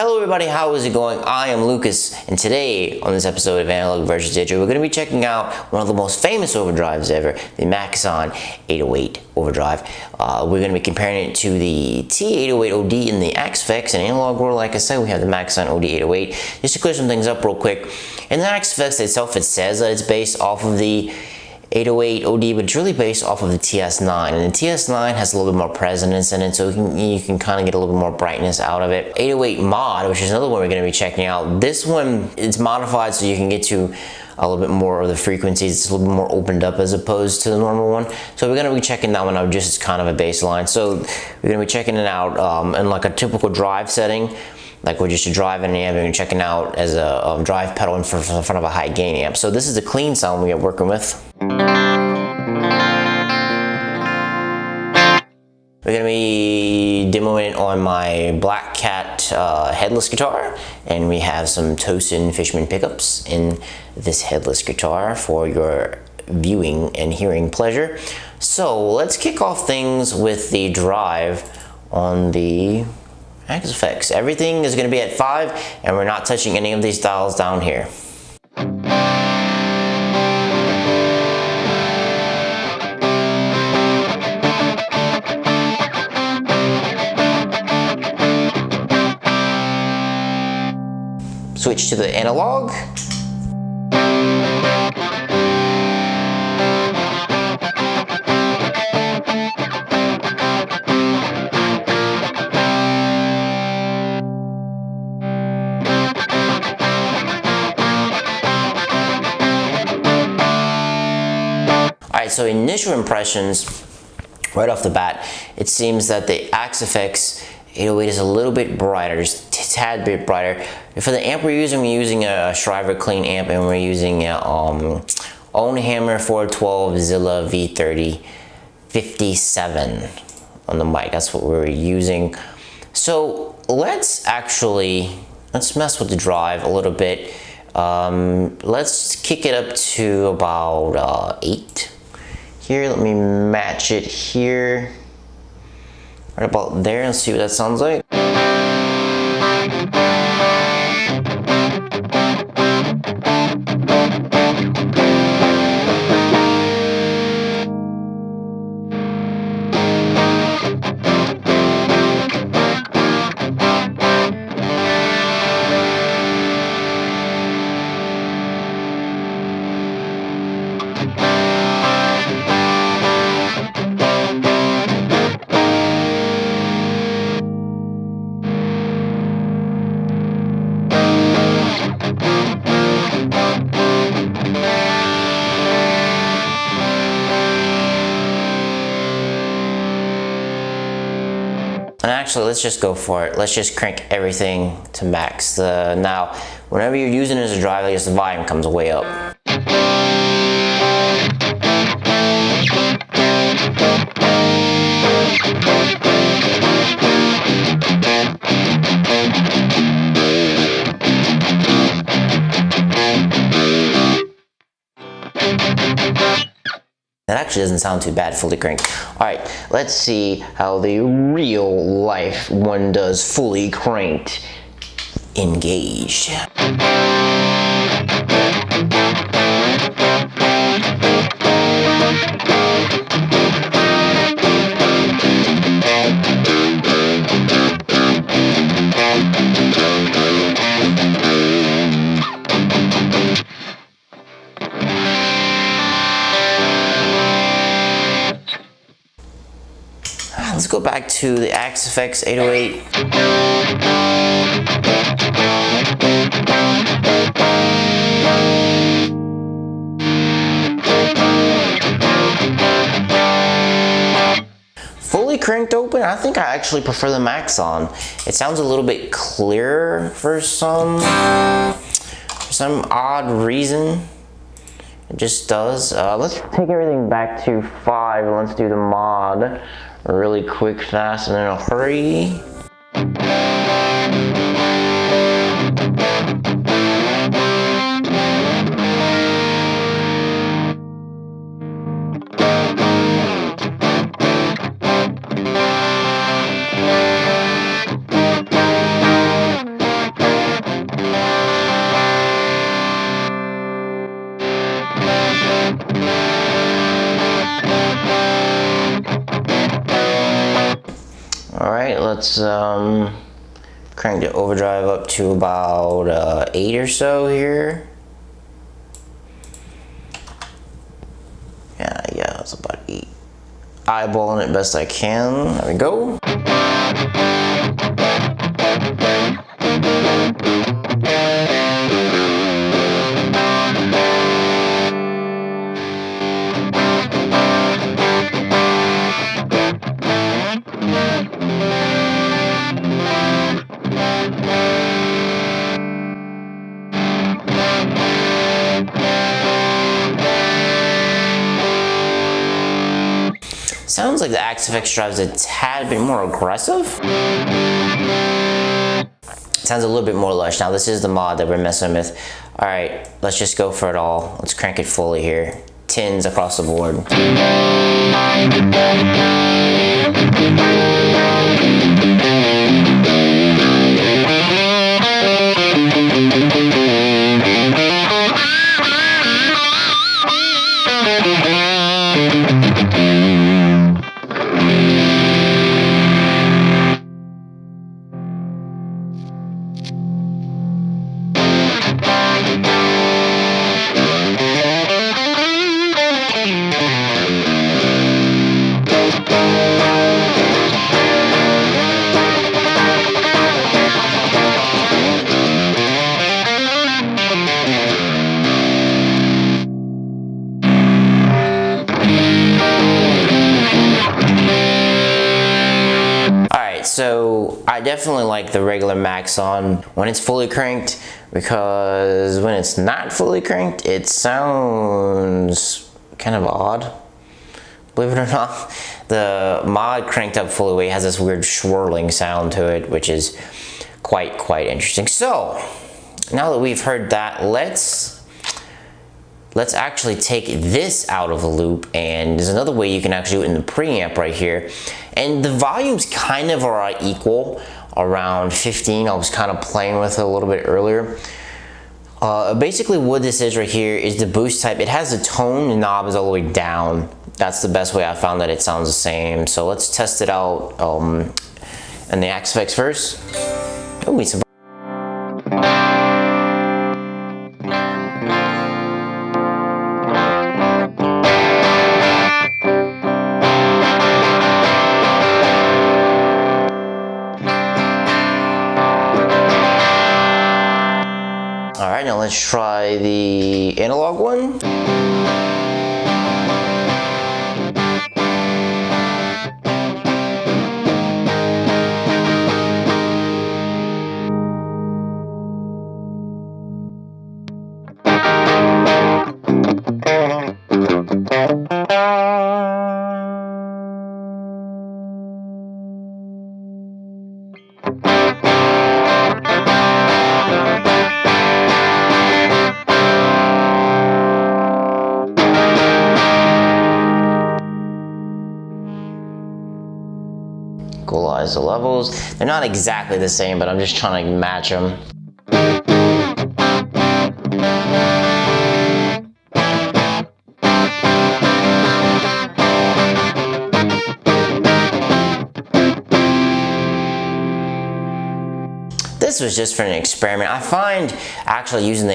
Hello everybody, how is it going? I am Lucas, and today on this episode of Analog vs. Digital, we're going to be checking out one of the most famous overdrives ever, the Maxon OD808 overdrive. We're going to be comparing it to the T808OD in the XFX and analog world. Like I said, we have the Maxon OD808. Just to clear some things up real quick, in the XFX itself, it says that it's based off of the 808OD, but it's really based off of the TS9, and the TS9 has a little bit more presence in it, so you can kind of get a little bit more brightness out of it. 808 mod, which is another one we're going to be checking out. This one, it's modified so you can get to a little bit more of the frequencies. It's a little bit more opened up as opposed to the normal one. So we're going to be checking that one out just as kind of a baseline. So we're going to be checking it out in like a typical drive setting. Like we're just driving an amp and checking out as a drive pedal in front of a high gain amp. So this is the clean sound we are working with. We're going to be demoing it on my Black Cat headless guitar, and we have some Tosin Fishman pickups in this headless guitar for your viewing and hearing pleasure. So let's kick off things with the drive on the XFX. Everything is going to be at 5, and we're not touching any of these dials down here. Switch to the analog. Alright, so initial impressions, right off the bat, it seems that the XFX 808 is a little bit brighter, just a tad bit brighter. For the amp we're using a Shriver clean amp, and we're using a Ownhammer 412 Zilla V30 57 on the mic. That's what we're using. So let's mess with the drive a little bit. Let's kick it up to about 8. Here, let me match it here. Right about there, and see what that sounds like. And actually, let's just go for it. Let's just crank everything to max. Now, whenever you're using it as a drive, I guess the volume comes way up. That actually doesn't sound too bad fully cranked. Alright, let's see how the real life one does fully cranked. Engaged. Let's go back to the XFX 808. Fully cranked open, I think I actually prefer the Maxon. It sounds a little bit clearer for some odd reason. It just does. Let's take everything back to 5 and let's do the mod really quick, fast, and in a hurry. let's crank the overdrive up to about 8 or so here. Yeah, it's about 8. Eyeballing it best I can. There we go. Sounds like the Axe-Fx drive is a tad bit more aggressive. Sounds a little bit more lush. Now this is the mod that we're messing with. All right, let's just go for it all. Let's crank it fully here. 10s across the board. So I definitely like the regular Maxon when it's fully cranked, because when it's not fully cranked, it sounds kind of odd. Believe it or not, the mod cranked up fully weight has this weird swirling sound to it, which is quite interesting. So now that we've heard that, let's actually take this out of the loop, and there's another way you can actually do it in the preamp right here. And the volumes kind of are equal, around 15. I was kind of playing with it a little bit earlier. Basically what this is right here is the boost type. It has a tone, the knob is all the way down. That's the best way I found that it sounds the same. So let's test it out in the Axe-Fx first. Oh, it's a Alright, now let's try the analog one. Equalize the levels. They're not exactly the same, but I'm just trying to match them. This was just for an experiment. I find actually using the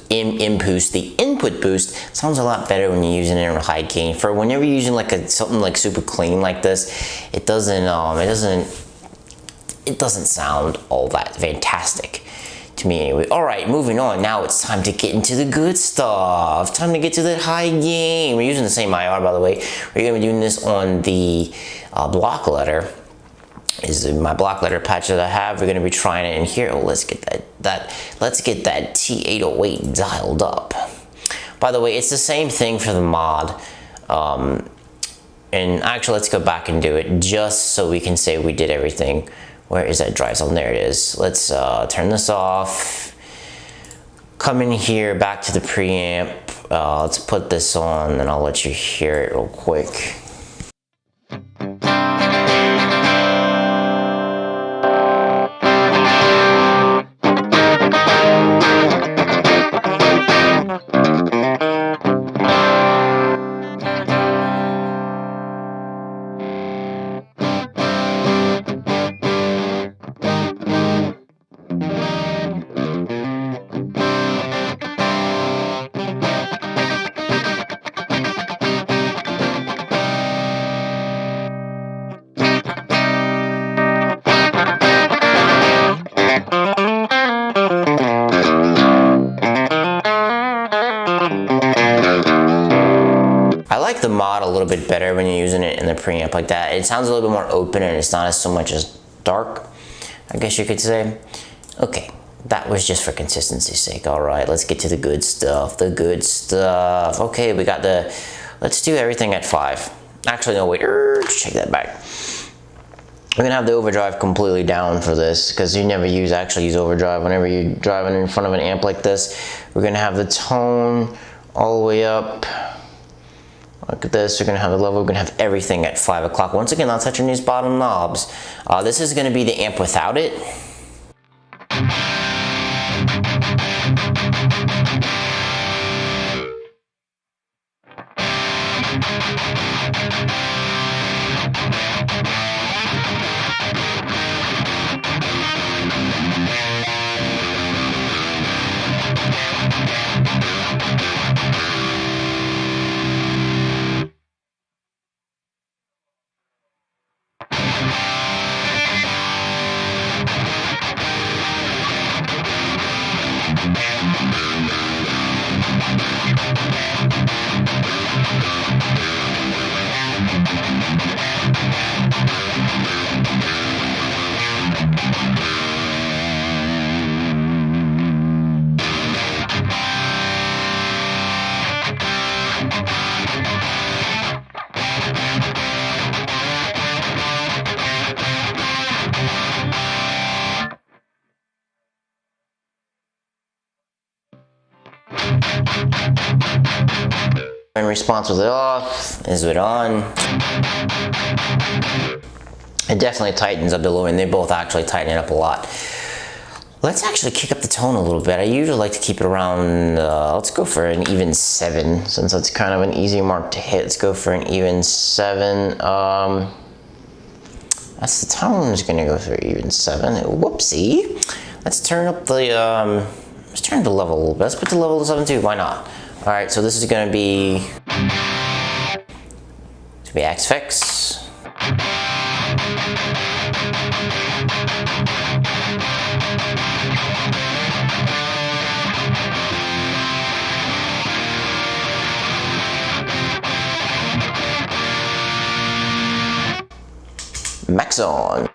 the input boost sounds a lot better when you're using it in high gain. For whenever you're using like something like super clean like this, it doesn't sound all that fantastic to me anyway. All right, moving on. Now it's time to get into the good stuff. Time to get to the high gain. We're using the same IR, by the way. We're gonna be doing this on the block letter. Is my block letter patch that I have. We're gonna be trying it in here. Oh, let's get let's get that T808 dialed up. By the way, it's the same thing for the mod. And actually, let's go back and do it just so we can say we did everything. Where is that drive zone? There it is. Let's turn this off. Come in here, back to the preamp. Let's put this on, and I'll let you hear it real quick. the mod a little bit better when you're using it in the preamp like that. It sounds a little bit more open and it's not as so much as dark, I guess you could say. Okay, that was just for consistency's sake. All right, let's get to the good stuff. The good stuff. Okay, we got the, let's do everything at 5. Actually, no, wait, check that back. We're gonna have the overdrive completely down for this because you never actually use overdrive whenever you're driving in front of an amp like this. We're gonna have the tone all the way up. Look at this, we're gonna have the level, we're gonna have everything at 5 o'clock. Once again, not touching these bottom knobs. This is gonna be the amp without it. In response, was it off? Is it on? It definitely tightens up the low, and they both actually tighten it up a lot. Let's actually kick up the tone a little bit. I usually like to keep it around, let's go for an even 7, since that's kind of an easy mark to hit. Let's go for an even 7. That's the tone is gonna go for even 7. Whoopsie. Let's turn up the, let's turn the level a little bit. Let's put the level to 7 too, why not? All right, so this is gonna be, XFX. Maxon.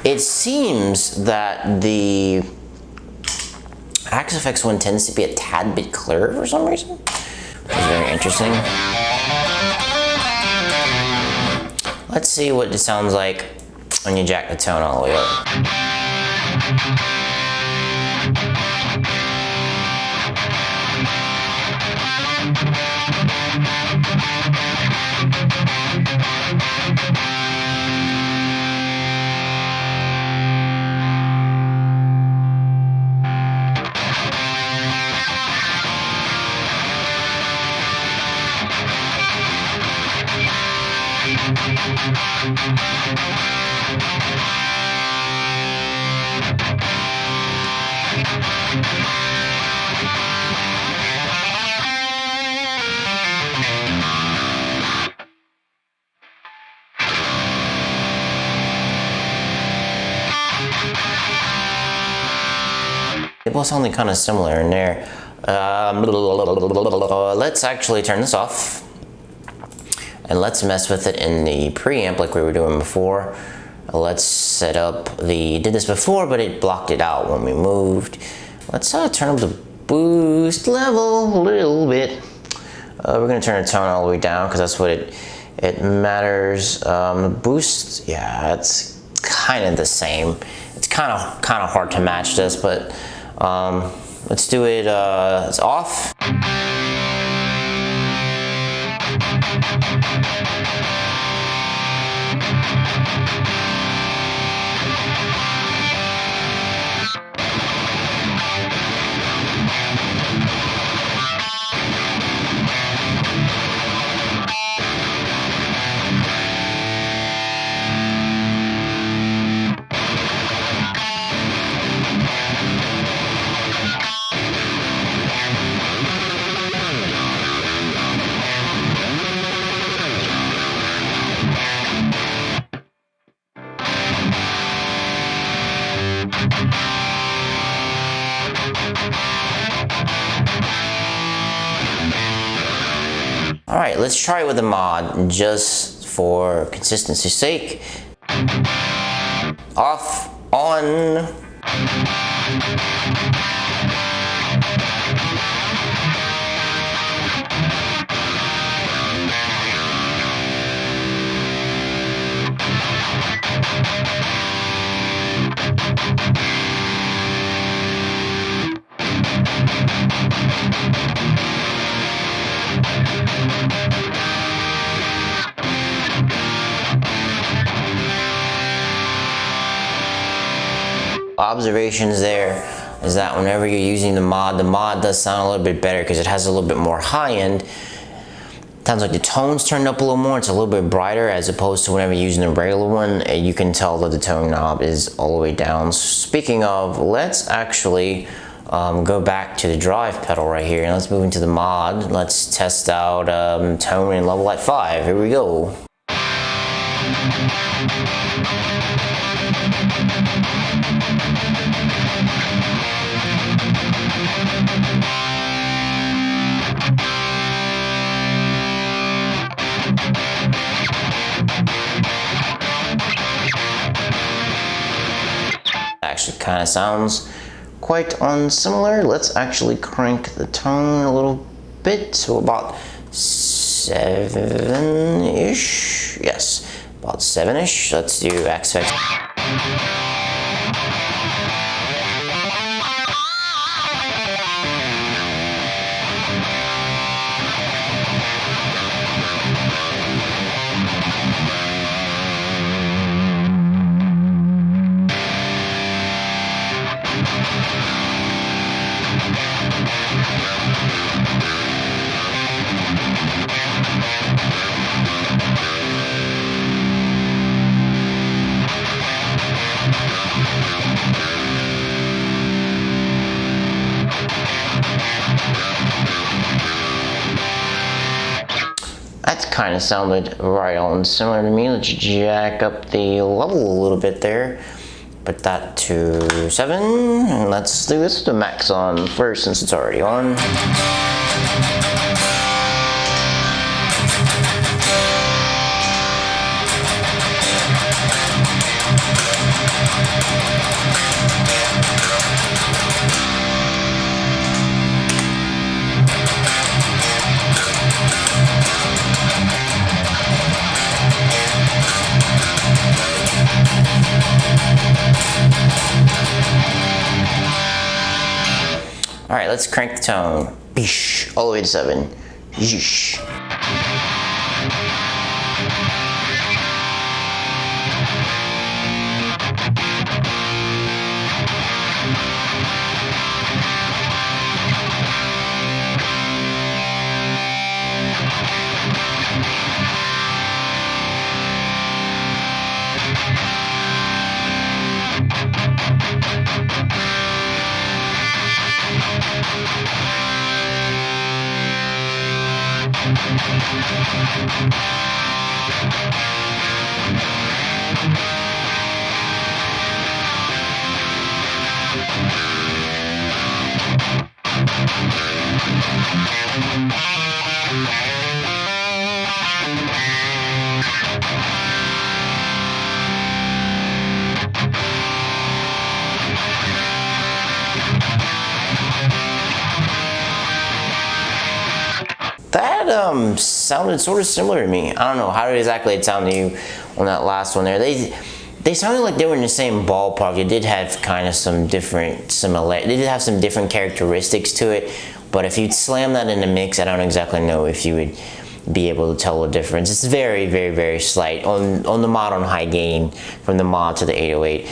It seems that the XFX one tends to be a tad bit clearer for some reason, which is very interesting. Let's see what it sounds like when you jack the tone all the way up. They both sound kind of similar in there. Let's actually turn this off. And let's mess with it in the preamp like we were doing before. Let's set up the, did this before, but it blocked it out when we moved. Let's turn up the boost level a little bit. We're gonna turn the tone all the way down because that's what it matters. The boost, yeah, it's kind of the same. It's kind of hard to match this, but let's do it, it's off. Alright, let's try it with a mod just for consistency's sake. Off, on. Observations there is that whenever you're using the mod does sound a little bit better because it has a little bit more high end. Sounds like the tone's turned up a little more. It's a little bit brighter as opposed to whenever you're using the regular one. You can tell that the tone knob is all the way down. Speaking of, let's actually go back to the drive pedal right here and let's move into the mod. Let's test out tone and level at 5. Here we go. Actually kind of sounds quite similar. Let's actually crank the tone a little bit to about 7-ish. Yes, about 7-ish. Let's do XFX. That kind of sounded right on similar to me. Let's jack up the level a little bit there. Put that to 7, and let's do this to Maxon first since it's already on. Alright, let's crank the tone. Beesh, all the way to 7. Yeesh. That sounded sort of similar to me. I don't know how exactly it sounded to you on that last one there. They sounded like they were in the same ballpark. It did have kind of some different similarities. They did have some different characteristics to it. But if you'd slam that in the mix, I don't exactly know if you would be able to tell the difference. It's very, very, very slight on the mod on high gain from the mod to the 808.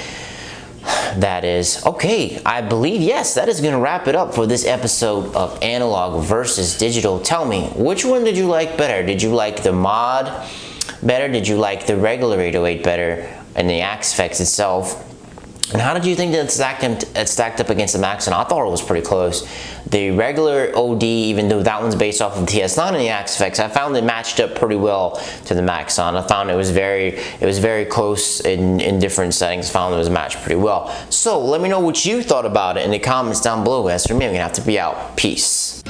That is okay. I believe, yes, that is going to wrap it up for this episode of Analog versus Digital. Tell me, which one did you like better? Did you like the mod better? Did you like the regular 808 better and the XFX itself? And how did you think that it stacked up against the Maxon? I thought it was pretty close. The regular OD, even though that one's based off of the TS9 and the XFX, I found it matched up pretty well to the Maxon. I found it was very close in different settings. I found it was matched pretty well. So let me know what you thought about it in the comments down below. As for me, I'm gonna have to be out. Peace.